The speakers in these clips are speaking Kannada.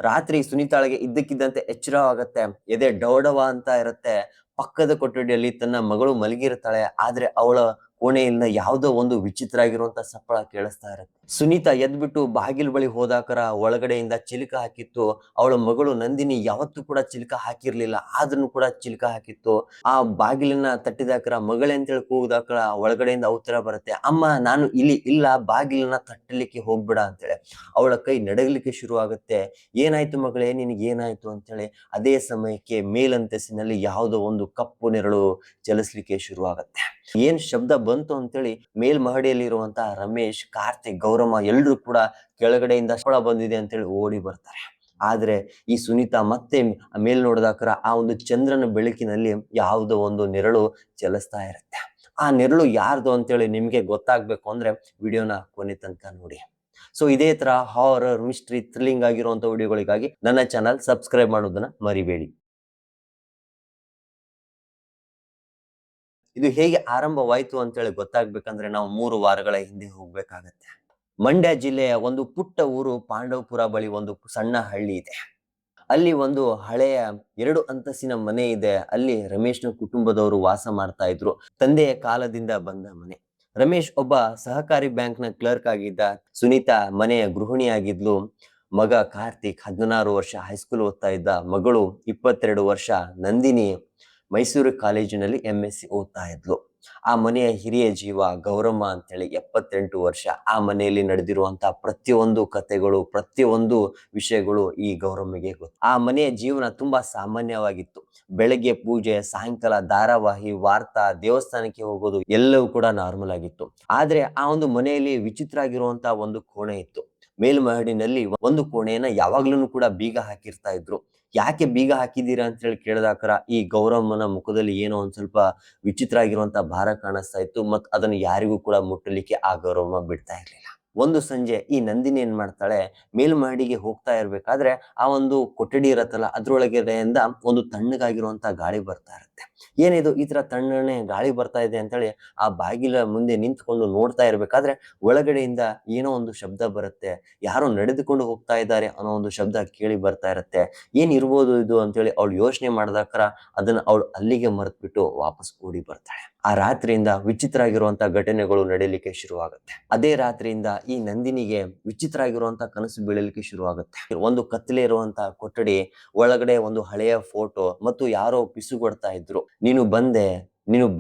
ರಾತ್ರಿ ಸುನೀತಾಳಿಗೆ ಇದ್ದಕ್ಕಿದ್ದಂತೆ ಎಚ್ಚರವಾಗತ್ತೆ. ಎದೆ ಡವಡವ ಅಂತ ಇರುತ್ತೆ. ಪಕ್ಕದ ಕೊಠಡಿಯಲ್ಲಿ ತನ್ನ ಮಗಳು ಮಲಗಿರ್ತಾಳೆ. ಆದ್ರೆ ಅವಳ ಕೋಣೆಯಿಂದ ಯಾವುದೋ ಒಂದು ವಿಚಿತ್ರ ಆಗಿರುವಂತ ಸಪ್ಪಳ ಕೇಳಿಸ್ತಾ ಇರುತ್ತೆ. ಸುನೀತಾ ಎದ್ಬಿಟ್ಟು ಬಾಗಿಲು ಬಳಿ ಹೋದಾಕರ ಒಳಗಡೆಯಿಂದ ಚಿಲಕ ಹಾಕಿತ್ತು. ಅವಳ ಮಗಳು ನಂದಿನಿ ಯಾವತ್ತೂ ಕೂಡ ಚಿಲಕ ಹಾಕಿರ್ಲಿಲ್ಲ, ಆದ್ರೂ ಕೂಡ ಚಿಲಕ ಹಾಕಿತ್ತು. ಆ ಬಾಗಿಲನ್ನ ತಟ್ಟಿದಾಕರ ಮಗಳೇ ಅಂತೇಳಿ ಕೂಗಿದಾಕರ ಒಳಗಡೆಯಿಂದ ಉತ್ತರ ಬರುತ್ತೆ, ಅಮ್ಮ ನಾನು ಇಲ್ಲಿ ಇಲ್ಲ, ಬಾಗಿಲನ್ನ ತಟ್ಟಲಿಕ್ಕೆ ಹೋಗ್ಬೇಡ ಅಂತೇಳಿ. ಅವಳ ಕೈ ನಡಗಲಿಕ್ಕೆ ಶುರು ಆಗುತ್ತೆ. ಏನಾಯ್ತು ಮಗಳೇ, ನಿನಗೆ ಏನಾಯ್ತು ಅಂತೇಳಿ. ಅದೇ ಸಮಯಕ್ಕೆ ಮೇಲಂತಸ್ತಿನಲ್ಲಿ ಯಾವುದೋ ಒಂದು ಕಪ್ಪು ನೆರಳು ಚಲಿಸ್ಲಿಕ್ಕೆ ಶುರು ಆಗತ್ತೆ. ಏನ್ ಶಬ್ದ ಬಂತು ಅಂತೇಳಿ ಮೇಲ್ಮಹಡಿಯಲ್ಲಿ ಇರುವಂತಹ ರಮೇಶ್, ಕಾರ್ತಿಕ್, ಗೌರಮ್ಮ ಎಲ್ರು ಕೂಡ ಕೆಳಗಡೆಯಿಂದ ಸಪ್ಪಳ ಬಂದಿದೆ ಅಂತೇಳಿ ಓಡಿ ಬರ್ತಾರೆ. ಆದ್ರೆ ಈ ಸುನೀತಾ ಮತ್ತೆ ಮೇಲ್ ನೋಡಿದಾಕರ ಆ ಒಂದು ಚಂದ್ರನ ಬೆಳಕಿನಲ್ಲಿ ಯಾವುದೋ ಒಂದು ನೆರಳು ಚಲಿಸ್ತಾ ಇರುತ್ತೆ. ಆ ನೆರಳು ಯಾರ್ದು ಅಂತೇಳಿ ನಿಮ್ಗೆ ಗೊತ್ತಾಗ್ಬೇಕು ಅಂದ್ರೆ ವಿಡಿಯೋನ ಕೊನೆ ತನಕ ನೋಡಿ. ಸೊ ಇದೇ ತರ ಹಾರರ್, ಮಿಸ್ಟ್ರಿ, ಥ್ರಿಲ್ಲಿಂಗ್ ಆಗಿರುವಂತ ವಿಡಿಯೋಗಳಿಗಾಗಿ ನನ್ನ ಚಾನಲ್ ಸಬ್ಸ್ಕ್ರೈಬ್ ಮಾಡೋದನ್ನ ಮರಿಬೇಡಿ. ಇದು ಹೇಗೆ ಆರಂಭವಾಯ್ತು ಅಂತೇಳಿ ಗೊತ್ತಾಗ್ಬೇಕಂದ್ರೆ ನಾವು 3 ವಾರಗಳ ಹಿಂದೆ ಹೋಗ್ಬೇಕಾಗತ್ತೆ. ಮಂಡ್ಯ ಜಿಲ್ಲೆಯ ಒಂದು ಪುಟ್ಟ ಊರು ಪಾಂಡವಪುರ ಬಳಿ ಒಂದು ಸಣ್ಣ ಹಳ್ಳಿ ಇದೆ. ಅಲ್ಲಿ ಒಂದು ಹಳೆಯ 2 ಅಂತಸ್ತಿನ ಮನೆ ಇದೆ. ಅಲ್ಲಿ ರಮೇಶ್ನ ಕುಟುಂಬದವರು ವಾಸ ಮಾಡ್ತಾ ಇದ್ರು. ತಂದೆಯ ಕಾಲದಿಂದ ಬಂದ ಮನೆ. ರಮೇಶ್ ಒಬ್ಬ ಸಹಕಾರಿ ಬ್ಯಾಂಕ್ನ ಕ್ಲರ್ಕ್ ಆಗಿದ್ದ. ಸುನೀತಾ ಮನೆಯ ಗೃಹಿಣಿಯಾಗಿದ್ಲು. ಮಗ ಕಾರ್ತಿಕ್ 16 ವರ್ಷ ಹೈಸ್ಕೂಲ್ ಓದ್ತಾ ಇದ್ದ. ಮಗಳು 22 ವರ್ಷ ನಂದಿನಿ ಮೈಸೂರು ಕಾಲೇಜಿನಲ್ಲಿ MSc ಓದ್ತಾ ಇದ್ಲು. ಆ ಮನೆಯ ಹಿರಿಯ ಜೀವ ಗೌರಮ್ಮ ಅಂತೇಳಿ 78 ವರ್ಷ. ಆ ಮನೆಯಲ್ಲಿ ನಡೆದಿರುವಂತಹ ಪ್ರತಿಯೊಂದು ಕಥೆಗಳು, ಪ್ರತಿಯೊಂದು ವಿಷಯಗಳು ಈ ಗೌರಮ್ಮಗೆ ಗೊತ್ತು. ಆ ಮನೆಯ ಜೀವನ ತುಂಬಾ ಸಾಮಾನ್ಯವಾಗಿತ್ತು. ಬೆಳಗ್ಗೆ ಪೂಜೆ, ಸಾಯಂಕಾಲ ಧಾರಾವಾಹಿ, ವಾರ್ತಾ, ದೇವಸ್ಥಾನಕ್ಕೆ ಹೋಗೋದು ಎಲ್ಲವೂ ಕೂಡ ನಾರ್ಮಲ್ ಆಗಿತ್ತು. ಆದ್ರೆ ಆ ಒಂದು ಮನೆಯಲ್ಲಿ ವಿಚಿತ್ರ ಆಗಿರುವಂತಹ ಒಂದು ಕೋಣೆ ಇತ್ತು. ಮೇಲ್ಮಹಡಿನಲ್ಲಿ ಒಂದು ಕೋಣೆಯನ್ನ ಯಾವಾಗ್ಲೂ ಕೂಡ ಬೀಗ ಹಾಕಿರ್ತಾ ಇದ್ರು. ಯಾಕೆ ಬೀಗ ಹಾಕಿದ್ದೀರಾ ಅಂತ ಹೇಳಿ ಕೇಳಿದಾಕರ ಈ ಗೌರಮ್ಮನ ಮುಖದಲ್ಲಿ ಏನೋ ಒಂದ್ ಸ್ವಲ್ಪ ವಿಚಿತ್ರ ಆಗಿರುವಂತ ಭಾರ ಕಾಣಿಸ್ತಾ ಇತ್ತು. ಮತ್ ಅದನ್ನು ಯಾರಿಗೂ ಕೂಡ ಮುಟ್ಟಲಿಕ್ಕೆ ಆ ಗೌರಮ್ಮ ಬಿಡ್ತಾ ಇರ್ಲಿಲ್ಲ. ಒಂದು ಸಂಜೆ ಈ ನಂದಿನಿ ಏನ್ ಮಾಡ್ತಾಳೆ, ಮೇಲ್ಮಹಡಿಗೆ ಹೋಗ್ತಾ ಇರ್ಬೇಕಾದ್ರೆ ಆ ಒಂದು ಕೊಠಡಿ ಇರತ್ತಲ್ಲ ಅದ್ರೊಳಗಡೆಯಿಂದ ಒಂದು ತಣ್ಣಗಾಗಿರುವಂತ ಗಾಳಿ ಬರ್ತಾ ಇರುತ್ತೆ. ಏನಿದು ಈ ತರ ತಣ್ಣನೆ ಗಾಳಿ ಬರ್ತಾ ಇದೆ ಅಂತೇಳಿ ಆ ಬಾಗಿಲ ಮುಂದೆ ನಿಂತ್ಕೊಂಡು ನೋಡ್ತಾ ಇರ್ಬೇಕಾದ್ರೆ ಒಳಗಡೆಯಿಂದ ಏನೋ ಒಂದು ಶಬ್ದ ಬರುತ್ತೆ. ಯಾರೋ ನಡೆದುಕೊಂಡು ಹೋಗ್ತಾ ಇದ್ದಾರೆ ಅನ್ನೋ ಒಂದು ಶಬ್ದ ಕೇಳಿ ಬರ್ತಾ ಇರುತ್ತೆ. ಏನ್ ಇರ್ಬೋದು ಇದು ಅಂತೇಳಿ ಅವಳು ಯೋಚನೆ ಮಾಡಿದಾಕರ ಅದನ್ನ ಅವಳು ಅಲ್ಲಿಗೆ ಮರೆತ್ಬಿಟ್ಟು ವಾಪಸ್ ಓಡಿ ಬರ್ತಾಳೆ. ಆ ರಾತ್ರಿಯಿಂದ ವಿಚಿತ್ರ ಆಗಿರುವಂತ ಘಟನೆಗಳು ನಡೀಲಿಕ್ಕೆ ಶುರುವಾಗುತ್ತೆ. ಅದೇ ರಾತ್ರಿಯಿಂದ ಈ ನಂದಿನಿಗೆ ವಿಚಿತ್ರ ಆಗಿರುವಂತ ಕನಸು ಬೀಳಲಿಕ್ಕೆ ಶುರುವಾಗುತ್ತೆ. ಒಂದು ಕತ್ತಲೆ ಇರುವಂತ ಕೊಠಡಿ, ಒಳಗಡೆ ಒಂದು ಹಳೆಯ ಫೋಟೋ ಮತ್ತು ಯಾರೋ ಪಿಸುಗೊಡ್ತಾ ಇದ್ರು, ನೀನು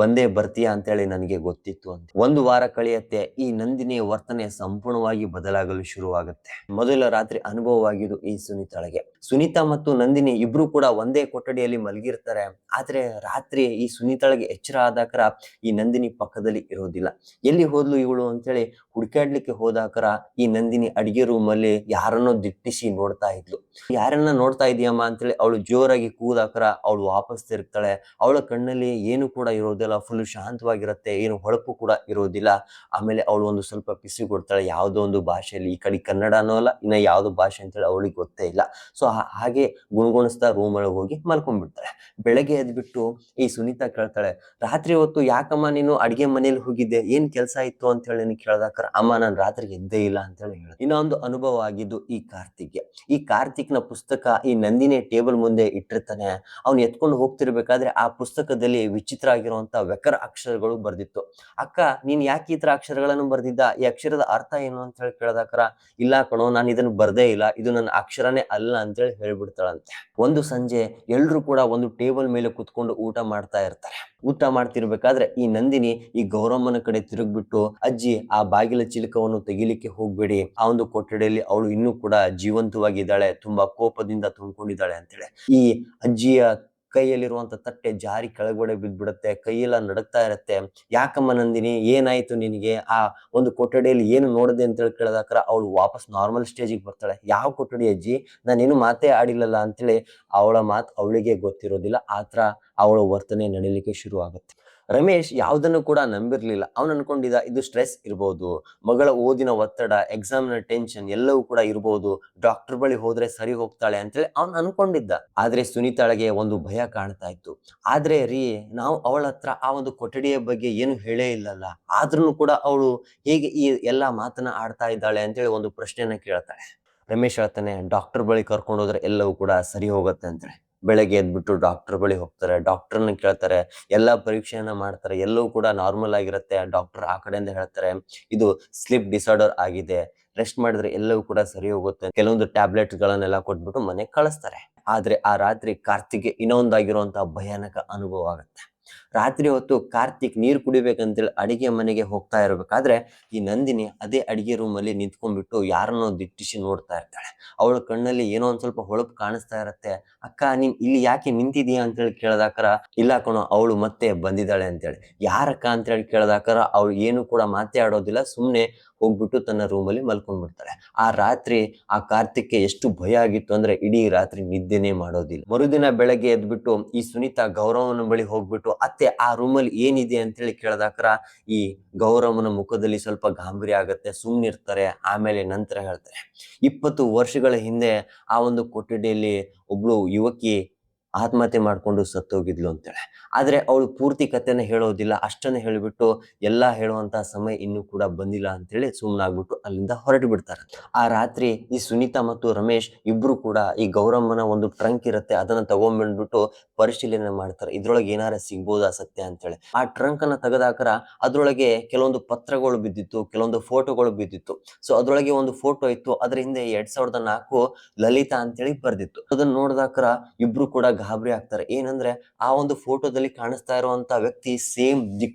ಬಂದೇ ಬರ್ತೀಯಾ ಅಂತೇಳಿ ನನಗೆ ಗೊತ್ತಿತ್ತು ಅಂತ. 1 ವಾರ ಕಳೆಯುತ್ತೆ. ಈ ನಂದಿನಿಯ ವರ್ತನೆ ಸಂಪೂರ್ಣವಾಗಿ ಬದಲಾಗಲು ಶುರುವಾಗುತ್ತೆ. ಮೊದಲ ರಾತ್ರಿ ಅನುಭವವಾಗಿದ್ದು ಈ ಸುನೀತಾಳಿಗೆ. ಸುನೀತಾ ಮತ್ತು ನಂದಿನಿ ಇಬ್ರು ಕೂಡ ಒಂದೇ ಕೊಠಡಿಯಲ್ಲಿ ಮಲಗಿರ್ತಾರೆ. ಆದ್ರೆ ರಾತ್ರಿ ಈ ಸುನೀತಾಳಿಗೆ ಎಚ್ಚರ ಆದಾಕರ ಈ ನಂದಿನಿ ಪಕ್ಕದಲ್ಲಿ ಇರೋದಿಲ್ಲ. ಎಲ್ಲಿ ಹೋದ್ಲು ಇವಳು ಅಂತೇಳಿ ಹುಡ್ಕಾಡ್ಲಿಕ್ಕೆ ಹೋದಾಕರ ಈ ನಂದಿನಿ ಅಡಿಗೆ ರೂಮ್ ಅಲ್ಲಿ ಯಾರನ್ನೋ ದಿಟ್ಟಿಸಿ ನೋಡ್ತಾ ಇದ್ಲು. ಯಾರನ್ನ ನೋಡ್ತಾ ಇದೀಯಮ್ಮ ಅಂತೇಳಿ ಅವಳು ಜೋರಾಗಿ ಕೂದಾಕರ ಅವಳು ವಾಪಸ್ ತಿರುಗ್ತಾಳೆ. ಅವಳ ಕಣ್ಣಲ್ಲಿ ಏನು ಕೂಡ ಇರೋದಿಲ್ಲ, ಫುಲ್ ಶಾಂತವಾಗಿರುತ್ತೆ, ಏನು ಹೊಳಪು ಕೂಡ ಇರೋದಿಲ್ಲ. ಆಮೇಲೆ ಅವಳು ಒಂದು ಸ್ವಲ್ಪ ಪಿಸಿ ಕೊಡ್ತಾಳೆ ಯಾವುದೋ ಒಂದು ಭಾಷೆಯಲ್ಲಿ. ಈ ಕಡೆ ಕನ್ನಡನೋ ಅಲ್ಲ, ಇನ್ನ ಯಾವ್ದು ಭಾಷೆ ಅಂತೇಳಿ ಅವಳಿಗೆ ಗೊತ್ತೇ ಇಲ್ಲ. ಸೊ ಹಾಗೆ ಗುಣಗುಣಿಸ್ತಾ ರೂಮ್ ಒಳಗೆ ಹೋಗಿ ಮಲ್ಕೊಂಡ್ಬಿಡ್ತಾಳೆ. ಬೆಳಗ್ಗೆ ಎದ್ಬಿಟ್ಟು ಈ ಸುನೀತಾ ಕೇಳ್ತಾಳೆ, ರಾತ್ರಿ ಹೊತ್ತು ಯಾಕಮ್ಮ ನೀನು ಅಡಿಗೆ ಮನೇಲಿ ಹೋಗಿದ್ದೆ, ಏನ್ ಕೆಲಸ ಇತ್ತು ಅಂತ ಹೇಳಿ ನೀನು ಕೇಳ್ದಾಕರ ಅಮ್ಮ ನಾನು ರಾತ್ರಿ ಎದ್ದೇ ಇಲ್ಲ ಅಂತ ಹೇಳಿ ಹೇಳ. ಇನ್ನೊಂದು ಅನುಭವ ಆಗಿದ್ದು ಈ ಕಾರ್ತಿಕ್ಗೆ. ಈ ಕಾರ್ತಿಕ್ನ ಪುಸ್ತಕ ಈ ನಂದಿನಿ ಟೇಬಲ್ ಮುಂದೆ ಇಟ್ಟಿರ್ತಾನೆ. ಅವ್ನು ಎತ್ಕೊಂಡು ಹೋಗ್ತಿರ್ಬೇಕಾದ್ರೆ ಆ ಪುಸ್ತಕದಲ್ಲಿ ವಿಚಿತ್ರ ಆಗಿರುವಂತ ವ್ಯಕರ ಅಕ್ಷರಗಳು ಬರ್ದಿತ್ತು. ಅಕ್ಕ ನೀನ್ ಯಾಕೆ ಈ ತರ ಅಕ್ಷರಗಳನ್ನು ಬರ್ದಿದ್ದ, ಈ ಅಕ್ಷರದ ಅರ್ಥ ಏನು ಅಂತ ಹೇಳಿ ಕೇಳ್ದಾಕರ ಇಲ್ಲ ಕಣೋ ನಾನು ಇದನ್ನು ಬರ್ದೇ ಇಲ್ಲ, ಇದು ನನ್ನ ಅಕ್ಷರನೇ ಅಲ್ಲ ಅಂತೇಳಿ ಹೇಳ್ಬಿಡ್ತಾಳಂತೆ. ಒಂದು ಸಂಜೆ ಎಲ್ರು ಕೂಡ ಒಂದು ಟೇಬಲ್ ಮೇಲೆ ಕುತ್ಕೊಂಡು ಊಟ ಮಾಡ್ತಾ ಇರ್ತಾರೆ. ಊಟ ಮಾಡ್ತಿರ್ಬೇಕಾದ್ರೆ ಈ ನಂದಿನಿ ಈ ಗೌರಮ್ಮನ ಕಡೆ ತಿರುಗ್ಬಿಟ್ಟು, ಅಜ್ಜಿ ಆ ಬಾಗಿಲ ಚಿಲಕವನ್ನು ತೆಗಿಲಿಕ್ಕೆ ಹೋಗ್ಬೇಡಿ, ಆ ಒಂದು ಕೊಠಡಿಯಲ್ಲಿ ಅವಳು ಇನ್ನೂ ಕೂಡ ಜೀವಂತವಾಗಿದ್ದಾಳೆ, ತುಂಬಾ ಕೋಪದಿಂದ ತುಂಬಿಕೊಂಡಿದ್ದಾಳೆ ಅಂತೇಳಿ. ಈ ಅಜ್ಜಿಯ ಕೈಯಲ್ಲಿರುವಂತ ತಟ್ಟೆ ಜಾರಿ ಕೆಳಗಡೆ ಬಿದ್ದ್ಬಿಡುತ್ತೆ. ಕೈಯೆಲ್ಲ ನಡುಗ್ತಾ ಇರತ್ತೆ. ಯಾಕಮ್ಮ ನಂದಿನಿ ಏನಾಯ್ತು ನಿನಗೆ, ಆ ಒಂದು ಕೊಠಡಿಯಲ್ಲಿ ಏನು ನೋಡಿದೆ ಅಂತ ಹೇಳಿ ಕೇಳಿದಾಕರ ಅವಳು ವಾಪಸ್ ನಾರ್ಮಲ್ ಸ್ಟೇಜಿಗೆ ಬರ್ತಾಳೆ. ಯಾವ ಕೊಠಡಿ ಅಜ್ಜಿ, ನಾನೇನು ಮಾತೇ ಆಡಿಲ್ಲಲ್ಲ ಅಂತೇಳಿ ಅವಳ ಮಾತು ಅವಳಿಗೆ ಗೊತ್ತಿರೋದಿಲ್ಲ. ಆತರ ಅವಳ ವರ್ತನೆ ನಡೀಲಿಕ್ಕೆ ಶುರು ಆಗುತ್ತೆ. ರಮೇಶ್ ಯಾವ್ದನ್ನು ಕೂಡ ನಂಬಿರ್ಲಿಲ್ಲ. ಅವನು ಅನ್ಕೊಂಡಿದ್ದ ಇದು ಸ್ಟ್ರೆಸ್ ಇರ್ಬೋದು, ಮಗಳ ಓದಿನ ಒತ್ತಡ, ಎಕ್ಸಾಮ್ನ ಟೆನ್ಷನ್ ಎಲ್ಲವೂ ಕೂಡ ಇರ್ಬೋದು, ಡಾಕ್ಟರ್ ಬಳಿ ಹೋದ್ರೆ ಸರಿ ಹೋಗ್ತಾಳೆ ಅಂತೇಳಿ ಅವ್ನು ಅನ್ಕೊಂಡಿದ್ದ. ಆದ್ರೆ ಸುನೀತಾಳಿಗೆ ಒಂದು ಭಯ ಕಾಣ್ತಾ ಇತ್ತು. ಆದ್ರೆ ನಾವು ಅವಳ ಹತ್ರ ಆ ಒಂದು ಕೊಠಡಿಯ ಬಗ್ಗೆ ಏನು ಹೇಳೇ ಇಲ್ಲಲ್ಲ, ಆದ್ರೂ ಕೂಡ ಅವಳು ಹೇಗೆ ಈ ಎಲ್ಲಾ ಮಾತನ್ನ ಆಡ್ತಾ ಇದ್ದಾಳೆ ಅಂತೇಳಿ ಒಂದು ಪ್ರಶ್ನೆಯನ್ನ ಕೇಳ್ತಾಳೆ. ರಮೇಶ್ ಹೇಳ್ತಾನೆ ಡಾಕ್ಟರ್ ಬಳಿ ಕರ್ಕೊಂಡು ಹೋದ್ರೆ ಎಲ್ಲವೂ ಕೂಡ ಸರಿ ಹೋಗುತ್ತೆ ಅಂತೇಳಿ. ಬೆಳಗ್ಗೆ ಎದ್ಬಿಟ್ಟು ಡಾಕ್ಟರ್ ಬಳಿ ಹೋಗ್ತಾರೆ. ಡಾಕ್ಟರ್ನ ಕೇಳ್ತಾರೆ, ಎಲ್ಲಾ ಪರೀಕ್ಷೆಯನ್ನ ಮಾಡ್ತಾರೆ, ಎಲ್ಲವೂ ಕೂಡ ನಾರ್ಮಲ್ ಆಗಿರುತ್ತೆ. ಡಾಕ್ಟರ್ ಆ ಕಡೆಯಿಂದ ಹೇಳ್ತಾರೆ ಇದು ಸ್ಲೀಪ್ ಡಿಸಾರ್ಡರ್ ಆಗಿದೆ, ರೆಸ್ಟ್ ಮಾಡಿದ್ರೆ ಎಲ್ಲವೂ ಕೂಡ ಸರಿ ಹೋಗುತ್ತೆ. ಕೆಲವೊಂದು ಟ್ಯಾಬ್ಲೆಟ್ ಗಳನ್ನೆಲ್ಲ ಕೊಟ್ಬಿಟ್ಟು ಮನೆಗೆ ಕಳಿಸ್ತಾರೆ. ಆದ್ರೆ ಆ ರಾತ್ರಿ ಕಾರ್ತಿಕ್ಗೆ ಇನ್ನೊಂದಾಗಿರುವಂತಹ ಭಯಾನಕ ಅನುಭವ ಆಗುತ್ತೆ. ರಾತ್ರಿ ಹೊತ್ತು ಕಾರ್ತಿಕ್ ನೀರ್ ಕುಡಿಬೇಕಂತೇಳಿ ಅಡಿಗೆ ಮನೆಗೆ ಹೋಗ್ತಾ ಇರ್ಬೇಕಾದ್ರೆ ಈ ನಂದಿನಿ ಅದೇ ಅಡಿಗೆ ರೂಮ್ ಅಲ್ಲಿ ನಿಂತ್ಕೊಂಡ್ಬಿಟ್ಟು ಯಾರನ್ನೋ ದಿಟ್ಟಿಸಿ ನೋಡ್ತಾ ಇರ್ತಾಳೆ. ಅವಳ ಕಣ್ಣಲ್ಲಿ ಏನೋ ಒಂದ್ ಸ್ವಲ್ಪ ಹೊಳಪು ಕಾಣಿಸ್ತಾ ಇರತ್ತೆ. ಅಕ್ಕ ನೀನ್ ಇಲ್ಲಿ ಯಾಕೆ ನಿಂತಿದೀಯಾ ಅಂತೇಳಿ ಕೇಳ್ದಾಕರ, ಇಲ್ಲ ಕಣೋ ಅವಳು ಮತ್ತೆ ಬಂದಿದ್ದಾಳೆ ಅಂತೇಳಿ. ಯಾರಕ್ಕ ಅಂತೇಳಿ ಕೇಳ್ದಾಕರ ಅವಳು ಏನು ಕೂಡ ಮಾತೇ ಆಡೋದಿಲ್ಲ, ಸುಮ್ನೆ ಹೋಗ್ಬಿಟ್ಟು ತನ್ನ ರೂಮಲ್ಲಿ ಮಲ್ಕೊಂಡ್ಬಿಡ್ತಾಳೆ. ಆ ರಾತ್ರಿ ಆ ಕಾರ್ತಿಕ್ಗೆ ಎಷ್ಟು ಭಯ ಆಗಿತ್ತು ಅಂದ್ರೆ ಇಡೀ ರಾತ್ರಿ ನಿದ್ದೆನೆ ಮಾಡೋದಿಲ್ಲ. ಮರುದಿನ ಬೆಳಗ್ಗೆ ಎದ್ಬಿಟ್ಟು ಈ ಸುನೀತಾ ಗೌರವನ ಬಳಿ ಹೋಗ್ಬಿಟ್ಟು ಅತ್ತೆ ಆ ರೂಮಲ್ಲಿ ಏನಿದೆ ಅಂತೇಳಿ ಕೇಳ್ದಾಕರ ಈ ಗೌರವನ ಮುಖದಲ್ಲಿ ಸ್ವಲ್ಪ ಗಾಂಭೀರ್ಯ ಆಗತ್ತೆ, ಸುಮ್ನಿರ್ತಾರೆ. ಆಮೇಲೆ ನಂತರ ಹೇಳ್ತಾರೆ 20 ವರ್ಷಗಳ ಹಿಂದೆ ಆ ಒಂದು ಕೊಠಡಿಯಲ್ಲಿ ಒಬ್ಳು ಯುವಕಿ ಆತ್ಮಹತ್ಯೆ ಮಾಡ್ಕೊಂಡು ಸತ್ತೋಗಿದ್ಲು ಅಂತೇಳಿ. ಆದ್ರೆ ಅವಳು ಪೂರ್ತಿ ಕಥೆನ ಹೇಳೋದಿಲ್ಲ, ಅಷ್ಟನ್ನ ಹೇಳಿಬಿಟ್ಟು ಎಲ್ಲಾ ಹೇಳುವಂತ ಸಮಯ ಇನ್ನೂ ಕೂಡ ಬಂದಿಲ್ಲ ಅಂತೇಳಿ ಸುಮ್ನಾಗ್ಬಿಟ್ಟು ಅಲ್ಲಿಂದ ಹೊರಟು ಬಿಡ್ತಾರೆ. ಆ ರಾತ್ರಿ ಈ ಸುನೀತಾ ಮತ್ತು ರಮೇಶ್ ಇಬ್ರು ಕೂಡ ಈ ಗೌರಮ್ಮನ ಒಂದು ಟ್ರಂಕ್ ಇರುತ್ತೆ, ಅದನ್ನ ತಗೊಂಡ್ಬಂದ್ಬಿಟ್ಟು ಪರಿಶೀಲನೆ ಮಾಡ್ತಾರೆ. ಇದ್ರೊಳಗೆ ಏನಾರ ಸಿಗ್ಬೋದಾ ಸತ್ಯ ಅಂತೇಳಿ. ಆ ಟ್ರಂಕ್ ಅನ್ನ ತೆಗೆದಾಕರ ಅದ್ರೊಳಗೆ ಕೆಲವೊಂದು ಪತ್ರಗಳು ಬಿದ್ದಿತ್ತು, ಕೆಲವೊಂದು ಫೋಟೋಗಳು ಬಿದ್ದಿತ್ತು. ಸೊ ಅದ್ರೊಳಗೆ ಒಂದು ಫೋಟೋ ಇತ್ತು, ಅದ್ರ ಹಿಂದೆ 2004 ಲಲಿತಾ ಅಂತೇಳಿ ಬರ್ದಿತ್ತು. ಅದನ್ನ ನೋಡ್ದಾಕರ ಇಬ್ರು ಕೂಡ ಗಾಬರಿ ಆಗ್ತಾರೆ. ಏನಂದ್ರೆ ಆ ಒಂದು ಫೋಟೋದಲ್ಲಿ ಕಾಣಿಸ್ತಾ ಇರುವಂತ ವ್ಯಕ್ತಿ ಸೇಮ್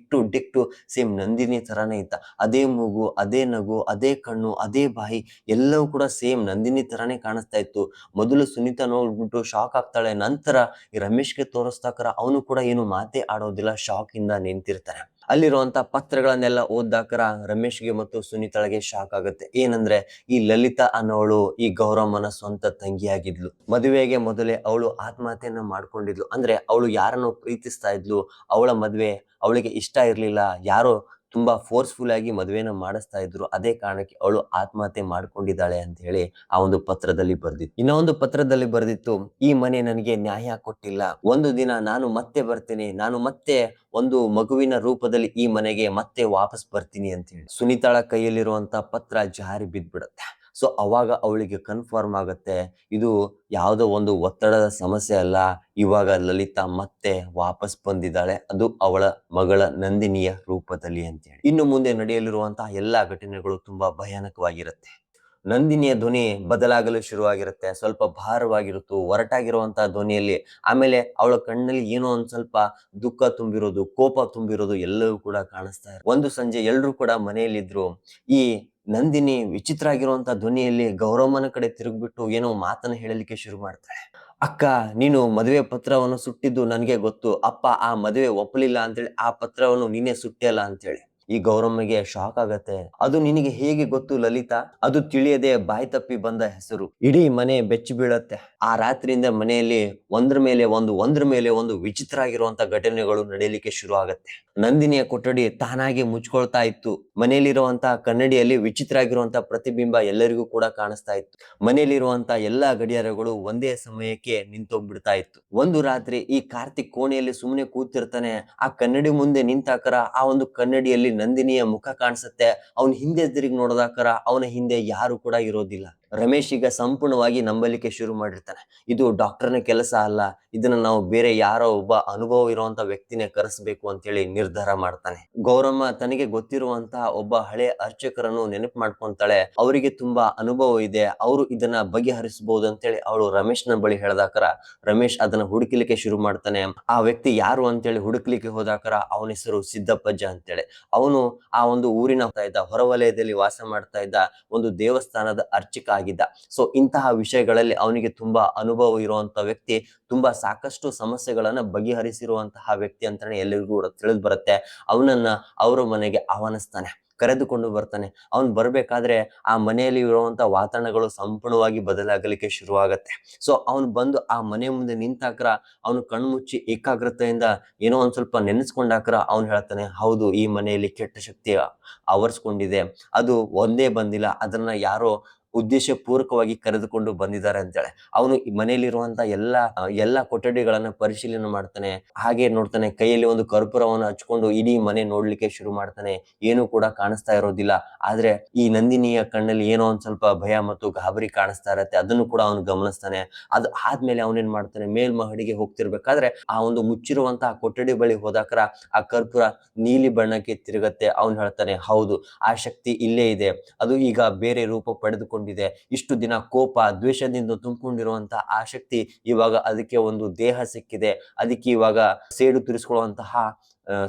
ಡಿಕ್ಟು ಸೇಮ್ ನಂದಿನಿ ತರಾನೇ ಇದ್ದ. ಅದೇ ಮೂಗು, ಅದೇ ನಗು, ಅದೇ ಕಣ್ಣು, ಅದೇ ಬಾಯಿ, ಎಲ್ಲವೂ ಕೂಡ ಸೇಮ್ ನಂದಿನಿ ತರಾನೇ ಕಾಣಿಸ್ತಾ ಇತ್ತು. ಮೊದಲು ಸುನೀತಾ ನೋಡ್ಬಿಟ್ಟು ಶಾಕ್ ಆಗ್ತಾಳೆ. ನಂತರ ಈ ರಮೇಶ್ಗೆ ತೋರಿಸ್ತಾಕರ ಅವನು ಕೂಡ ಏನು ಮಾತೇ ಆಡೋದಿಲ್ಲ, ಶಾಕ್ ಇಂದ ನಿಂತಿರ್ತಾನೆ. ಅಲ್ಲಿರುವಂತ ಪತ್ರಗಳನ್ನೆಲ್ಲ ಓದ್ದಾಕರ ರಮೇಶ್ಗೆ ಮತ್ತು ಸುನೀತಾಳಿಗೆ ಶಾಕ್ ಆಗುತ್ತೆ. ಏನಂದ್ರೆ ಈ ಲಲಿತಾ ಅನ್ನೋಳು ಈ ಗೌರಮ್ಮನ ಸ್ವಂತ ತಂಗಿಯಾಗಿದ್ಲು. ಮದುವೆಗೆ ಮೊದಲೇ ಅವಳು ಆತ್ಮಹತ್ಯೆಯನ್ನ ಮಾಡ್ಕೊಂಡಿದ್ಲು. ಅಂದ್ರೆ ಅವಳು ಯಾರನ್ನು ಪ್ರೀತಿಸ್ತಾ ಇದ್ಲು, ಅವಳ ಮದ್ವೆ ಅವಳಿಗೆ ಇಷ್ಟ ಇರ್ಲಿಲ್ಲ, ಯಾರೋ ತುಂಬಾ ಫೋರ್ಸ್ಫುಲ್ ಆಗಿ ಮದುವೆನ ಮಾಡಿಸ್ತಾ ಇದ್ರು, ಅದೇ ಕಾರಣಕ್ಕೆ ಅವಳು ಆತ್ಮಹತ್ಯೆ ಮಾಡ್ಕೊಂಡಿದ್ದಾಳೆ ಅಂತ ಹೇಳಿ ಆ ಒಂದು ಪತ್ರದಲ್ಲಿ ಬರ್ದಿತ್ತು. ಇನ್ನೊಂದು ಪತ್ರದಲ್ಲಿ ಬರ್ದಿತ್ತು, ಈ ಮನೆ ನನಗೆ ನ್ಯಾಯ ಕೊಟ್ಟಿಲ್ಲ, ಒಂದು ದಿನ ನಾನು ಮತ್ತೆ ಬರ್ತೀನಿ, ನಾನು ಮತ್ತೆ ಒಂದು ಮಗುವಿನ ರೂಪದಲ್ಲಿ ಈ ಮನೆಗೆ ಮತ್ತೆ ವಾಪಸ್ ಬರ್ತೀನಿ ಅಂತ ಹೇಳಿ. ಸುನೀತಾಳ ಕೈಯಲ್ಲಿರುವಂತ ಪತ್ರ ಜಾರಿ ಬಿದ್ದ್ಬಿಡುತ್ತೆ. ಸೊ ಅವಾಗ ಅವಳಿಗೆ ಕನ್ಫರ್ಮ್ ಆಗುತ್ತೆ ಇದು ಯಾವುದೋ ಒಂದು ಒತ್ತಡದ ಸಮಸ್ಯೆ ಅಲ್ಲ, ಇವಾಗ ಲಲಿತಾ ಮತ್ತೆ ವಾಪಸ್ ಬಂದಿದ್ದಾಳೆ, ಅದು ಅವಳ ಮಗಳ ನಂದಿನಿಯ ರೂಪದಲ್ಲಿ ಅಂತೇಳಿ. ಇನ್ನು ಮುಂದೆ ನಡೆಯಲಿರುವಂತಹ ಎಲ್ಲಾ ಘಟನೆಗಳು ತುಂಬಾ ಭಯಾನಕವಾಗಿರುತ್ತೆ. ನಂದಿನಿಯ ಧ್ವನಿ ಬದಲಾಗಲು ಶುರುವಾಗಿರುತ್ತೆ, ಸ್ವಲ್ಪ ಭಾರವಾಗಿರುತ್ತು, ಒರಟಾಗಿರುವಂತಹ ಧ್ವನಿಯಲ್ಲಿ. ಆಮೇಲೆ ಅವಳ ಕಣ್ಣಲ್ಲಿ ಏನೋ ಒಂದ್ ಸ್ವಲ್ಪ ದುಃಖ ತುಂಬಿರೋದು, ಕೋಪ ತುಂಬಿರೋದು ಎಲ್ಲವೂ ಕೂಡ ಕಾಣಿಸ್ತಾ ಇರುತ್ತೆ. ಒಂದು ಸಂಜೆ ಎಲ್ರು ಕೂಡ ಮನೆಯಲ್ಲಿದ್ರು. ಈ ನಂದಿನಿ ವಿಚಿತ್ರ ಆಗಿರುವಂತಹ ಧ್ವನಿಯಲ್ಲಿ ಗೌರಮ್ಮನ ಕಡೆ ತಿರುಗ್ಬಿಟ್ಟು ಏನೋ ಮಾತನ್ನ ಹೇಳಲಿಕ್ಕೆ ಶುರು ಮಾಡ್ತಾಳೆ. ಅಕ್ಕ ನೀನು ಮದುವೆ ಪತ್ರವನ್ನು ಸುಟ್ಟಿದ್ದು ನನ್ಗೆ ಗೊತ್ತು, ಅಪ್ಪ ಆ ಮದುವೆ ಒಪ್ಪಲಿಲ್ಲ ಅಂತೇಳಿ ಆ ಪತ್ರವನ್ನು ನೀನೇ ಸುಟ್ಟಿಯಲ್ಲ ಅಂತೇಳಿ. ಈ ಗೌರಮ್ಮಗೆ ಶಾಕ್ ಆಗತ್ತೆ. ಅದು ನಿನಗೆ ಹೇಗೆ ಗೊತ್ತು ಲಲಿತಾ? ಅದು ತಿಳಿಯದೆ ಬಾಯಿ ತಪ್ಪಿ ಬಂದ ಹೆಸರು. ಇಡೀ ಮನೆ ಬೆಚ್ಚಿ ಬೀಳತ್ತೆ. ಆ ರಾತ್ರಿಯಿಂದ ಮನೆಯಲ್ಲಿ ಒಂದ್ರ ಮೇಲೆ ಒಂದು ವಿಚಿತ್ರ ಆಗಿರುವಂತ ಘಟನೆಗಳು ನಡೆಯಲಿಕ್ಕೆ ಶುರು ಆಗತ್ತೆ. ನಂದಿನಿಯ ಕೊಠಡಿ ತಾನಾಗೆ ಮುಚ್ಕೊಳ್ತಾ ಇತ್ತು. ಮನೆಯಲ್ಲಿರುವಂತಹ ಕನ್ನಡಿಯಲ್ಲಿ ವಿಚಿತ್ರ ಆಗಿರುವಂತಹ ಪ್ರತಿಬಿಂಬ ಎಲ್ಲರಿಗೂ ಕೂಡ ಕಾಣಿಸ್ತಾ ಇತ್ತು. ಮನೆಯಲ್ಲಿರುವಂತಹ ಎಲ್ಲಾ ಗಡಿಯಾರಗಳು ಒಂದೇ ಸಮಯಕ್ಕೆ ನಿಂತೋಗ್ಬಿಡ್ತಾ ಇತ್ತು. ಒಂದು ರಾತ್ರಿ ಈ ಕಾರ್ತಿಕ್ ಕೋಣೆಯಲ್ಲಿ ಸುಮ್ಮನೆ ಕೂತಿರ್ತಾನೆ. ಆ ಕನ್ನಡಿ ಮುಂದೆ ನಿಂತಾಕರ ಆ ಒಂದು ಕನ್ನಡಿಯಲ್ಲಿ ನಂದಿನಿಯ ಮುಖ ಕಾಣಿಸುತ್ತೆ. ಅವನ ಹಿಂದೆ ತಿರುಗಿ ನೋಡಿದಾಕರ ಅವನ ಹಿಂದೆ ಯಾರು ಕೂಡ ಇರೋದಿಲ್ಲ. ರಮೇಶ್ ಈಗ ಸಂಪೂರ್ಣವಾಗಿ ನಂಬಲಿಕ್ಕೆ ಶುರು ಮಾಡಿರ್ತಾನೆ, ಇದು ಡಾಕ್ಟರ್ನ ಕೆಲಸ ಅಲ್ಲ, ಇದನ್ನ ನಾವು ಬೇರೆ ಯಾರೋ ಒಬ್ಬ ಅನುಭವ ಇರುವಂತ ವ್ಯಕ್ತಿನೇ ಕರೆಸಬೇಕು ಅಂತೇಳಿ ನಿರ್ಧಾರ ಮಾಡ್ತಾನೆ. ಗೌರಮ್ಮ ತನಗೆ ಗೊತ್ತಿರುವಂತಹ ಒಬ್ಬ ಹಳೆ ಅರ್ಚಕರನ್ನು ನೆನಪು ಮಾಡ್ಕೊಂತಾಳೆ. ಅವರಿಗೆ ತುಂಬಾ ಅನುಭವ ಇದೆ, ಅವರು ಇದನ್ನ ಬಗೆಹರಿಸಬಹುದು ಅಂತೇಳಿ ಅವಳು ರಮೇಶ್ನ ಬಳಿ ಹೇಳ್ದಾಕರ ರಮೇಶ್ ಅದನ್ನ ಹುಡುಕಲಿಕ್ಕೆ ಶುರು ಮಾಡ್ತಾನೆ. ಆ ವ್ಯಕ್ತಿ ಯಾರು ಅಂತೇಳಿ ಹುಡುಕ್ಲಿಕ್ಕೆ ಹೋದಾಕರ ಅವನ ಹೆಸರು ಸಿದ್ದಪ್ಪಜ್ಜ ಅಂತೇಳಿ. ಅವನು ಆ ಒಂದು ಊರಿನ ಹೊರವಲಯದಲ್ಲಿ ವಾಸ ಮಾಡ್ತಾ ಇದ್ದ ಒಂದು ದೇವಸ್ಥಾನದ ಅರ್ಚಕ ಆಗಿದ್ದ. ಸೊ ಇಂತಹ ವಿಷಯಗಳಲ್ಲಿ ಅವನಿಗೆ ತುಂಬಾ ಅನುಭವ ಇರುವಂತಹ ವ್ಯಕ್ತಿ, ತುಂಬಾ ಸಾಕಷ್ಟು ಸಮಸ್ಯೆಗಳನ್ನ ಬಗೆಹರಿಸಿರುವಂತಹ ವ್ಯಕ್ತಿ ಅಂತಾನೆ ಎಲ್ಲರಿಗೂ ಕೂಡ ತಿಳಿದು ಬರುತ್ತೆ. ಅವನನ್ನ ಅವರ ಮನೆಗೆ ಆಹ್ವಾನಿಸ್ತಾನೆ, ಕರೆದುಕೊಂಡು ಬರ್ತಾನೆ. ಅವನ್ ಬರ್ಬೇಕಾದ್ರೆ ಆ ಮನೆಯಲ್ಲಿ ಇರುವಂತಹ ವಾತಾವರಣಗಳು ಸಂಪೂರ್ಣವಾಗಿ ಬದಲಾಗಲಿಕ್ಕೆ ಶುರುವಾಗತ್ತೆ. ಸೊ ಅವನು ಬಂದು ಆ ಮನೆ ಮುಂದೆ ನಿಂತಾಕ್ರ ಅವನು ಕಣ್ಮುಚ್ಚಿ ಏಕಾಗ್ರತೆಯಿಂದ ಏನೋ ಒಂದ್ ಸ್ವಲ್ಪ ನೆನೆಸ್ಕೊಂಡಾಕ್ರ ಅವನು ಹೇಳ್ತಾನೆ, ಹೌದು ಈ ಮನೆಯಲ್ಲಿ ಕೆಟ್ಟ ಶಕ್ತಿ ಆವರಿಸ್ಕೊಂಡಿದೆ, ಅದು ಒಂದೇ ಬಂದಿಲ್ಲ, ಅದನ್ನ ಯಾರೋ ಉದ್ದೇಶ ಪೂರ್ವಕವಾಗಿ ಕರೆದುಕೊಂಡು ಬಂದಿದ್ದಾರೆ ಅಂತೇಳಿ. ಅವನು ಮನೆಯಲ್ಲಿರುವಂತ ಎಲ್ಲಾ ಕೊಠಡಿಗಳನ್ನ ಪರಿಶೀಲನೆ ಮಾಡ್ತಾನೆ. ಹಾಗೆ ನೋಡ್ತಾನೆ, ಕೈಯಲ್ಲಿ ಒಂದು ಕರ್ಪೂರವನ್ನು ಹಚ್ಕೊಂಡು ಇಡೀ ಮನೆ ನೋಡ್ಲಿಕ್ಕೆ ಶುರು ಮಾಡ್ತಾನೆ. ಏನು ಕೂಡ ಕಾಣಿಸ್ತಾ ಇರೋದಿಲ್ಲ. ಆದ್ರೆ ಈ ನಂದಿನಿಯ ಕಣ್ಣಲ್ಲಿ ಏನೋ ಒಂದ್ ಸ್ವಲ್ಪ ಭಯ ಮತ್ತು ಗಾಬರಿ ಕಾಣಿಸ್ತಾ ಇರತ್ತೆ. ಅದನ್ನು ಕೂಡ ಅವನು ಗಮನಿಸ್ತಾನೆ. ಅದು ಆದ್ಮೇಲೆ ಅವನೇನ್ ಮಾಡ್ತಾನೆ, ಮೇಲ್ಮಹಡಿಗೆ ಹೋಗ್ತಿರ್ಬೇಕಾದ್ರೆ ಆ ಒಂದು ಮುಚ್ಚಿರುವಂತಹ ಕೊಠಡಿ ಬಳಿ ಹೋದಾಕರ ಆ ಕರ್ಪೂರ ನೀಲಿ ಬಣ್ಣಕ್ಕೆ ತಿರುಗತ್ತೆ. ಅವನು ಹೇಳ್ತಾನೆ, ಹೌದು, ಆ ಶಕ್ತಿ ಇಲ್ಲೇ ಇದೆ. ಅದು ಈಗ ಬೇರೆ ರೂಪ ಪಡೆದುಕೊಂಡಿದೆ. ಇಷ್ಟು ದಿನ ಕೋಪ ದ್ವೇಷದಿಂದ ತುಂಬಿಕೊಂಡಿರುವಂತ ಆ ಶಕ್ತಿ ಇವಾಗ ಅದಕ್ಕೆ ಒಂದು ದೇಹ ಸಿಕ್ಕಿದೆ. ಅದಕ್ಕೆ ಇವಾಗ ಸೇಡು ತೀರಿಸಿಕೊಳ್ಳುವಂತಹ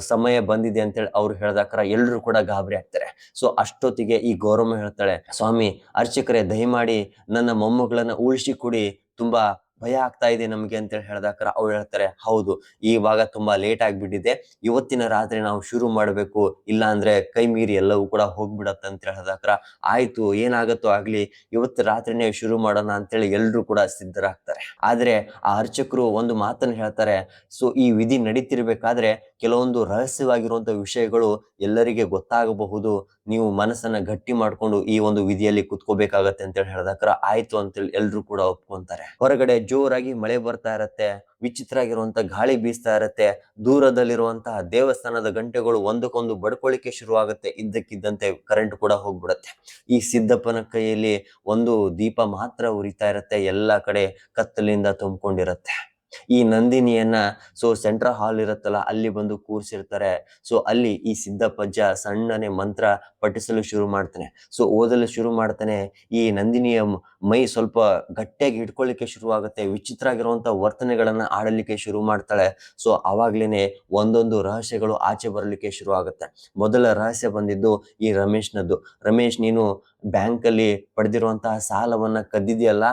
ಸಮಯ ಬಂದಿದೆ ಅಂತೇಳಿ ಅವ್ರು ಹೇಳ್ದಾಕರ ಎಲ್ರು ಕೂಡ ಗಾಬರಿ ಆಗ್ತಾರೆ. ಸೊ ಅಷ್ಟೊತ್ತಿಗೆ ಈ ಗೌರಮ್ಮ ಹೇಳ್ತಾಳೆ, ಸ್ವಾಮಿ ಅರ್ಚಕರೇ, ದಯಮಾಡಿ ನನ್ನ ಮೊಮ್ಮಗಳನ್ನ ಉಳಿಸಿ ಕೊಡಿ, ತುಂಬಾ ಭಯ ಆಗ್ತಾ ಇದೆ ನಮ್ಗೆ ಅಂತೇಳಿ ಹೇಳ್ದಾಕರ ಅವ್ರು ಹೇಳ್ತಾರೆ, ಹೌದು, ಇವಾಗ ತುಂಬಾ ಲೇಟ್ ಆಗ್ಬಿಟ್ಟಿದೆ. ಇವತ್ತಿನ ರಾತ್ರಿ ನಾವು ಶುರು ಮಾಡ್ಬೇಕು, ಇಲ್ಲ ಅಂದ್ರೆ ಕೈ ಮೀರಿ ಎಲ್ಲವೂ ಕೂಡ ಹೋಗ್ಬಿಡತ್ತ ಅಂತ ಹೇಳ್ದಾಕರ ಆಯ್ತು, ಏನಾಗತ್ತೋ ಆಗ್ಲಿ, ಇವತ್ತು ರಾತ್ರಿನೇ ಶುರು ಮಾಡೋಣ ಅಂತೇಳಿ ಎಲ್ರು ಕೂಡ ಸಿದ್ಧರಾಗ್ತಾರೆ. ಆದ್ರೆ ಆ ಅರ್ಚಕರು ಒಂದು ಮಾತನ್ನ ಹೇಳ್ತಾರೆ, ಸೊ ಈ ವಿಧಿ ನಡೀತಿರ್ಬೇಕಾದ್ರೆ ಕೆಲವೊಂದು ರಹಸ್ಯವಾಗಿರುವಂತ ವಿಷಯಗಳು ಎಲ್ಲರಿಗೆ ಗೊತ್ತಾಗಬಹುದು. ನೀವು ಮನಸ್ಸನ್ನ ಗಟ್ಟಿ ಮಾಡ್ಕೊಂಡು ಈ ಒಂದು ವಿಧಿಯಲ್ಲಿ ಕುತ್ಕೋಬೇಕಾಗತ್ತೆ ಅಂತೇಳಿ ಹೇಳ್ದಾಕರ ಆಯ್ತು ಅಂತೇಳಿ ಎಲ್ರು ಕೂಡ ಒಪ್ಕೊಂತಾರೆ. ಹೊರಗಡೆ ಜೋರಾಗಿ ಮಳೆ ಬರ್ತಾ ಇರತ್ತೆ. ವಿಚಿತ್ರ ಆಗಿರುವಂತ ಗಾಳಿ ಬೀಸ್ತಾ ಇರತ್ತೆ. ದೂರದಲ್ಲಿರುವಂತಹ ದೇವಸ್ಥಾನದ ಗಂಟೆಗಳು ಒಂದಕ್ಕೊಂದು ಬಡ್ಕೊಳ್ಳಿಕ್ಕೆ ಶುರುವಾಗುತ್ತೆ. ಇದ್ದಕ್ಕಿದ್ದಂತೆ ಕರೆಂಟ್ ಕೂಡ ಹೋಗ್ಬಿಡತ್ತೆ. ಈ ಸಿದ್ದಪ್ಪನ ಕೈಯಲ್ಲಿ ಒಂದು ದೀಪ ಮಾತ್ರ ಉರಿತಾ ಇರತ್ತೆ. ಎಲ್ಲಾ ಕಡೆ ಕತ್ತಲಿಂದ ತುಂಬಿಕೊಂಡಿರತ್ತೆ. ಈ ನಂದಿನಿಯನ್ನ ಸೆಂಟ್ರಲ್ ಹಾಲ್ ಇರುತ್ತಲ್ಲ, ಅಲ್ಲಿ ಬಂದು ಕೂರ್ಸಿರ್ತಾರೆ. ಅಲ್ಲಿ ಈ ಸಿದ್ದಪ್ಪಜ್ಜ ಸಣ್ಣನೆ ಮಂತ್ರ ಪಠಿಸಲು ಶುರು ಮಾಡ್ತಾನೆ. ಓದಲು ಶುರು ಮಾಡ್ತಾನೆ. ಈ ನಂದಿನಿಯ ಮೈ ಸ್ವಲ್ಪ ಗಟ್ಟಿಯಾಗಿ ಹಿಡ್ಕೊಳ್ಳಿಕ್ಕೆ ಶುರುವಾಗುತ್ತೆ. ವಿಚಿತ್ರ ಆಗಿರುವಂತ ವರ್ತನೆಗಳನ್ನ ಆಡಲಿಕ್ಕೆ ಶುರು ಮಾಡ್ತಾಳೆ. ಅವಾಗ್ಲೇನೆ ಒಂದೊಂದು ರಹಸ್ಯಗಳು ಆಚೆ ಬರಲಿಕ್ಕೆ ಶುರು ಆಗುತ್ತೆ. ಮೊದಲ ರಹಸ್ಯ ಬಂದಿದ್ದು ಈ ರಮೇಶ್ನದ್ದು. ರಮೇಶ್, ನೀನು ಬ್ಯಾಂಕ್ ಅಲ್ಲಿ ಪಡೆದಿರುವಂತಹ ಸಾಲವನ್ನ ಕದ್ದಿದೆಯಲ್ಲ,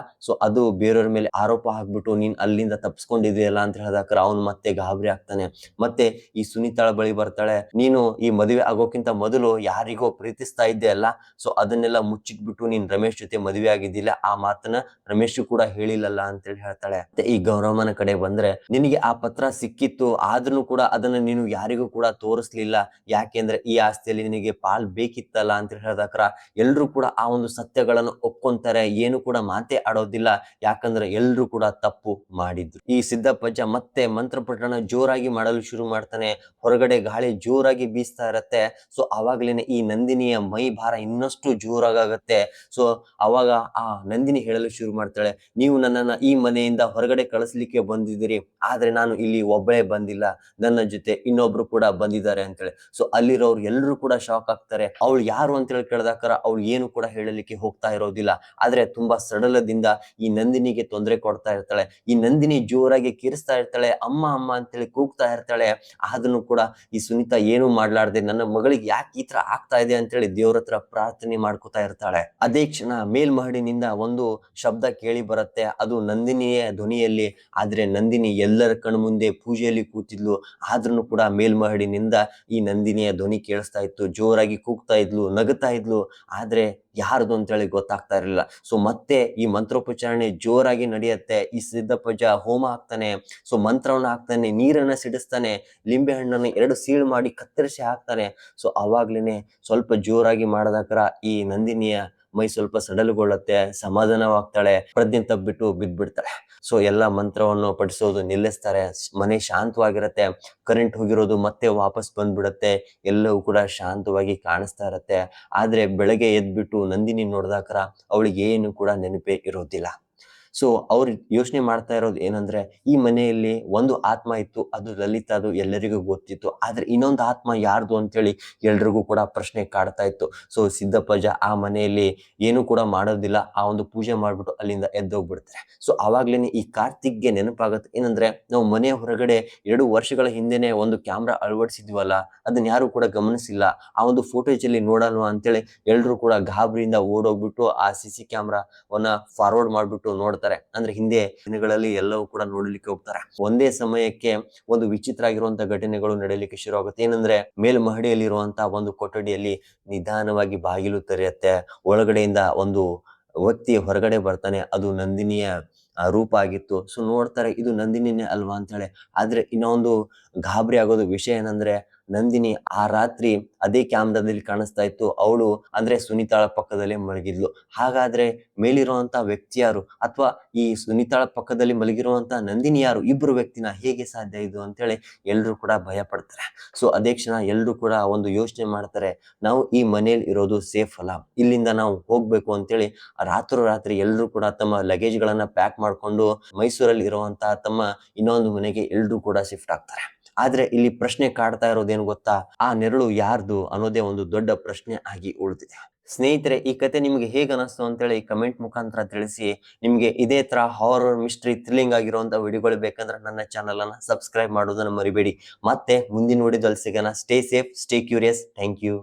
ಅದು ಬೇರೆಯವ್ರ ಮೇಲೆ ಆರೋಪ ಹಾಕ್ಬಿಟ್ಟು ನೀನ್ ಅಲ್ಲಿಂದ ತಪ್ಪಿಸ್ಕೊಂಡಿದೆಯಲ್ಲ ಅಂತ ಹೇಳಿದಾಕ್ರ ಅವನು ಮತ್ತೆ ಗಾಬರಿ ಆಗ್ತಾನೆ. ಮತ್ತೆ ಈ ಸುನೀತಾಳ ಬಳಿ ಬರ್ತಾಳೆ, ನೀನು ಈ ಮದುವೆ ಆಗೋಕ್ಕಿಂತ ಮೊದಲು ಯಾರಿಗೋ ಪ್ರೀತಿಸ್ತಾ ಇದ್ದೆ ಅಲ್ಲ, ಅದನ್ನೆಲ್ಲ ಮುಚ್ಚಿಟ್ಬಿಟ್ಟು ನೀನ್ ರಮೇಶ್ ಜೊತೆ ಮದುವೆ ಆಗಿದ್ದಿಲ್ಲ, ಆ ಮಾತನ್ನ ರಮೇಶ್ ಕೂಡ ಹೇಳಿಲ್ಲಲ್ಲ ಅಂತೇಳಿ ಹೇಳ್ತಾಳೆ. ಈ ಗೌರಮ್ಮನ ಕಡೆ ಬಂದ್ರೆ, ನಿನಗೆ ಆ ಪತ್ರ ಸಿಕ್ಕಿತ್ತು, ಆದ್ರೂ ಕೂಡ ಅದನ್ನ ನೀನು ಯಾರಿಗೂ ಕೂಡ ತೋರಿಸ್ಲಿಲ್ಲ, ಯಾಕೆಂದ್ರೆ ಈ ಆಸ್ತಿಯಲ್ಲಿ ನಿನಗೆ ಪಾಲ್ ಬೇಕಿತ್ತಲ್ಲ ಅಂತ ಹೇಳಿದಾಕ್ರ ಎಲ್ರು ಕೂಡ ಆ ಒಂದು ಸತ್ಯಗಳನ್ನು ಒಪ್ಕೊಂತಾರೆ. ಏನು ಕೂಡ ಮಾತೇ ಆಡೋದಿಲ್ಲ, ಯಾಕಂದ್ರೆ ಎಲ್ರು ಕೂಡ ತಪ್ಪು ಮಾಡಿದ್ರು. ಈ ಸಿದ್ದಪ್ಪಜ್ಜ ಮತ್ತೆ ಮಂತ್ರ ಪಠಣ ಜೋರಾಗಿ ಮಾಡಲು ಶುರು ಮಾಡ್ತಾನೆ. ಹೊರಗಡೆ ಗಾಳಿ ಜೋರಾಗಿ ಬೀಸ್ತಾ ಇರತ್ತೆ. ಅವಾಗ್ಲೇನೆ ಈ ನಂದಿನಿಯ ಮೈ ಭಾರ ಇನ್ನಷ್ಟು ಜೋರಾಗತ್ತೆ. ಅವಾಗ ಆ ನಂದಿನಿ ಹೇಳಲು ಶುರು ಮಾಡ್ತಾಳೆ, ನೀವು ನನ್ನನ್ನ ಈ ಮನೆಯಿಂದ ಹೊರಗಡೆ ಕಳಿಸ್ಲಿಕ್ಕೆ ಬಂದಿದ್ದೀರಿ, ಆದ್ರೆ ನಾನು ಇಲ್ಲಿ ಒಬ್ಬಳೇ ಬಂದಿಲ್ಲ, ನನ್ನ ಜೊತೆ ಇನ್ನೊಬ್ರು ಕೂಡ ಬಂದಿದ್ದಾರೆ ಅಂತೇಳಿ. ಅಲ್ಲಿರೋರು ಎಲ್ರು ಕೂಡ ಶಾಕ್ ಆಗ್ತಾರೆ. ಅವಳು ಯಾರು ಅಂತೇಳಿ ಕೇಳಿದಾಕರ ಅವಳು ಏನು ಕೂಡ ಹೇಳಲಿಕ್ಕೆ ಹೋಗ್ತಾ ಇರೋದಿಲ್ಲ. ಆದ್ರೆ ತುಂಬಾ ಸಡಲದಿಂದ ಈ ನಂದಿನಿಗೆ ತೊಂದರೆ ಕೊಡ್ತಾ ಇರ್ತಾಳೆ. ಈ ನಂದಿನಿ ಜೋರಾಗಿ ಕಿರಿಸ್ತಾ ಇರ್ತಾಳೆ, ಅಮ್ಮ ಅಮ್ಮ ಅಂತೇಳಿ ಕೂಗ್ತಾ ಇರ್ತಾಳೆ. ಆದ್ರೂ ಕೂಡ ಈ ಸುನೀತಾ ಏನು ಮಾಡ್ಲಾರ್ದೆ ನನ್ನ ಮಗಳಿಗೆ ಯಾಕೆ ಈ ತರ ಆಗ್ತಾ ಇದೆ ಅಂತೇಳಿ ದೇವ್ರ ಹತ್ರ ಪ್ರಾರ್ಥನೆ ಮಾಡ್ಕೋತಾ ಇರ್ತಾಳೆ. ಅದೇ ಕ್ಷಣ ಮೇಲ್ಮಹಡಿನಿಂದ ಒಂದು ಶಬ್ದ ಕೇಳಿ ಬರುತ್ತೆ. ಅದು ನಂದಿನಿಯ ಧ್ವನಿಯಲ್ಲಿ. ಆದ್ರೆ ನಂದಿನಿ ಎಲ್ಲರ ಕಣ್ಣು ಮುಂದೆ ಪೂಜೆಯಲ್ಲಿ ಕೂತಿದ್ಲು. ಆದ್ರೂ ಕೂಡ ಮೇಲ್ಮಹಡಿನಿಂದ ಈ ನಂದಿನಿಯ ಧ್ವನಿ ಕೇಳಿಸ್ತಾ ಇತ್ತು. ಜೋರಾಗಿ ಕೂಗ್ತಾ ಇದ್ಲು, ನಗುತ್ತಾ ಇದ್ಲು. ಆದ್ರೆ ಯಾರ್ದು ಅಂತೇಳಿ ಗೊತ್ತಾಗ್ತಾ ಇರಲಿಲ್ಲ. ಮತ್ತೆ ಈ ಮಂತ್ರೋಪಚಾರಣೆ ಜೋರಾಗಿ ನಡೆಯುತ್ತೆ. ಈ ಸಿದ್ದಪ್ಪಜ್ಜ ಹೋಮ ಹಾಕ್ತಾನೆ. ಮಂತ್ರವನ್ನ ಹಾಕ್ತಾನೆ, ನೀರನ್ನ ಸಿಡಿಸ್ತಾನೆ, ಲಿಂಬೆ ಹಣ್ಣನ್ನು 2 ಸೀಳು ಮಾಡಿ ಕತ್ತರಿಸಿ ಹಾಕ್ತಾನೆ. ಅವಾಗ್ಲೇನೆ ಸ್ವಲ್ಪ ಜೋರಾಗಿ ಮಾಡದಾಕರ ಈ ನಂದಿನಿಯ ಮೈ ಸ್ವಲ್ಪ ಸಡಲುಗೊಳ್ಳುತ್ತೆ, ಸಮಾಧಾನವಾಗ್ತಾಳೆ, ಪ್ರಜ್ಞೆ ತಪ್ಪಿಬಿಟ್ಟು ಬಿದ್ದ್ಬಿಡ್ತಾಳೆ. ಎಲ್ಲಾ ಮಂತ್ರವನ್ನು ಪಠಿಸೋದು ನಿಲ್ಲಿಸ್ತಾರೆ. ಮನೆ ಶಾಂತವಾಗಿರತ್ತೆ. ಕರೆಂಟ್ ಹೋಗಿರೋದು ಮತ್ತೆ ವಾಪಸ್ ಬಂದ್ಬಿಡತ್ತೆ. ಎಲ್ಲವೂ ಕೂಡ ಶಾಂತವಾಗಿ ಕಾಣಿಸ್ತಾ ಇರತ್ತೆ. ಆದ್ರೆ ಬೆಳಗ್ಗೆ ಎದ್ಬಿಟ್ಟು ನಂದಿನಿ ನೋಡ್ದಾಕರ ಅವಳಿಗೆ ಏನು ಕೂಡ ನೆನಪೇ ಇರೋದಿಲ್ಲ. ಅವ್ರು ಯೋಚನೆ ಮಾಡ್ತಾ ಇರೋದು ಏನಂದ್ರೆ, ಈ ಮನೆಯಲ್ಲಿ ಒಂದು ಆತ್ಮ ಇತ್ತು, ಅದು ಲಲಿತಾದು ಎಲ್ಲರಿಗೂ ಗೊತ್ತಿತ್ತು. ಆದ್ರೆ ಇನ್ನೊಂದು ಆತ್ಮ ಯಾರ್ದು ಅಂತೇಳಿ ಎಲ್ರಿಗೂ ಕೂಡ ಪ್ರಶ್ನೆ ಕಾಡ್ತಾ ಇತ್ತು. ಸಿದ್ದಪ್ಪಜ್ಜ ಆ ಮನೆಯಲ್ಲಿ ಏನು ಕೂಡ ಮಾಡೋದಿಲ್ಲ, ಆ ಒಂದು ಪೂಜೆ ಮಾಡ್ಬಿಟ್ಟು ಅಲ್ಲಿಂದ ಎದ್ದೋಗ್ಬಿಡ್ತಾರೆ. ಅವಾಗ್ಲೇನೆ ಈ ಕಾರ್ತಿಕ್ಗೆ ನೆನಪಾಗತ್ತೆ ಏನಂದ್ರೆ, ನಾವು ಮನೆಯ ಹೊರಗಡೆ 2 ವರ್ಷಗಳ ಹಿಂದೆನೆ ಒಂದು ಕ್ಯಾಮ್ರಾ ಅಳವಡಿಸಿದ್ವಲ್ಲ, ಅದನ್ನ ಯಾರು ಕೂಡ ಗಮನಿಸಿಲ್ಲ. ಆ ಒಂದು ಫೋಟೇಜ್ ಅಲ್ಲಿ ನೋಡಲ್ವಾ ಅಂತೇಳಿ ಎಲ್ರು ಕೂಡ ಗಾಬರಿಯಿಂದ ಓಡೋಗ್ಬಿಟ್ಟು ಆ CC ಕ್ಯಾಮ್ರಾವನ್ನ ಫಾರ್ವರ್ಡ್ ಮಾಡ್ಬಿಟ್ಟು ನೋಡ್ತಾರೆ. ಅಂದ್ರೆ ಹಿಂದೆ ದಿನಗಳಲ್ಲಿ ಎಲ್ಲವೂ ಕೂಡ ನೋಡ್ಲಿಕ್ಕೆ ಹೋಗ್ತಾರೆ. ಒಂದೇ ಸಮಯಕ್ಕೆ ಒಂದು ವಿಚಿತ್ರ ಆಗಿರುವಂತ ಘಟನೆಗಳು ನಡೆಯಲಿಕ್ಕೆ ಶುರು ಆಗುತ್ತೆ. ಏನಂದ್ರೆ, ಮೇಲ್ಮಹಡಿಯಲ್ಲಿರುವಂತಹ ಒಂದು ಕೊಠಡಿಯಲ್ಲಿ ನಿಧಾನವಾಗಿ ಬಾಗಿಲು ತೆರೆಯುತ್ತೆ. ಒಳಗಡೆಯಿಂದ ಒಂದು ವ್ಯಕ್ತಿ ಹೊರಗಡೆ ಬರ್ತಾನೆ. ಅದು ನಂದಿನಿಯ ರೂಪ ಆಗಿತ್ತು. ನೋಡ್ತಾರೆ, ಇದು ನಂದಿನಿನೇ ಅಲ್ವಾ ಅಂತ ಹೇಳಿ. ಆದ್ರೆ ಇನ್ನೊಂದು ಗಾಬರಿ ಆಗೋದು ವಿಷಯ ಏನಂದ್ರೆ, ನಂದಿನಿ ಆ ರಾತ್ರಿ ಅದೇ ಕ್ಯಾಮ್ರಾದಲ್ಲಿ ಕಾಣಿಸ್ತಾ ಇತ್ತು ಅವಳು ಅಂದ್ರೆ ಸುನೀತಾಳ ಪಕ್ಕದಲ್ಲೇ ಮಲಗಿದ್ಲು. ಹಾಗಾದ್ರೆ ಮೇಲಿರುವಂತ ವ್ಯಕ್ತಿ ಯಾರು, ಅಥವಾ ಈ ಸುನೀತಾಳ ಪಕ್ಕದಲ್ಲಿ ಮಲಗಿರುವಂತ ನಂದಿನಿ ಯಾರು, ಇಬ್ರು ವ್ಯಕ್ತಿನ ಹೇಗೆ ಸಾಧ್ಯ ಇದು ಅಂತೇಳಿ ಎಲ್ರು ಕೂಡ ಭಯ ಪಡ್ತಾರೆ. ಸೊ ಅದೇ ಕ್ಷಣ ಎಲ್ರು ಕೂಡ ಒಂದು ಯೋಚನೆ ಮಾಡ್ತಾರೆ, ನಾವು ಈ ಮನೇಲಿ ಇರೋದು ಸೇಫ್ ಅಲ್ಲ, ಇಲ್ಲಿಂದ ನಾವು ಹೋಗ್ಬೇಕು ಅಂತೇಳಿ ರಾತ್ರಿ ಎಲ್ರು ಕೂಡ ತಮ್ಮ ಲಗೇಜ್ ಗಳನ್ನ ಪ್ಯಾಕ್ ಮಾಡ್ಕೊಂಡು ಮೈಸೂರಲ್ಲಿ ಇರುವಂತಹ ತಮ್ಮ ಇನ್ನೊಂದು ಮನೆಗೆ ಎಲ್ರು ಕೂಡ ಶಿಫ್ಟ್ ಆಗ್ತಾರೆ. ಆದ್ರೆ ಇಲ್ಲಿ ಪ್ರಶ್ನೆ ಕಾಡ್ತಾ ಇರೋದೇನು ಗೊತ್ತಾ, ಆ ನೆರಳು ಯಾರ್ದು ಅನ್ನೋದೇ ಒಂದು ದೊಡ್ಡ ಪ್ರಶ್ನೆ ಆಗಿ ಉಳಿದಿದೆ. ಸ್ನೇಹಿತರೆ, ಈ ಕತೆ ನಿಮ್ಗೆ ಹೇಗೆ ಅನಿಸ್ತು ಅಂತೇಳಿ ಕಮೆಂಟ್ ಮುಖಾಂತರ ತಿಳಿಸಿ. ನಿಮ್ಗೆ ಇದೇ ತರ ಹಾರರ್ ಮಿಸ್ಟ್ರಿ ಥ್ರಿಲ್ಲಿಂಗ್ ಆಗಿರುವಂತ ವಿಡಿಯೋಗಳು ಬೇಕಂದ್ರೆ ನನ್ನ ಚಾನಲ್ ಅನ್ನ ಸಬ್ಸ್ಕ್ರೈಬ್ ಮಾಡೋದನ್ನ ಮರಿಬೇಡಿ. ಮತ್ತೆ ಮುಂದಿನ ವಿಡಿಯೋದಲ್ಲಿ ಸಿಗೋಣ. Stay safe, stay curious. Thank you.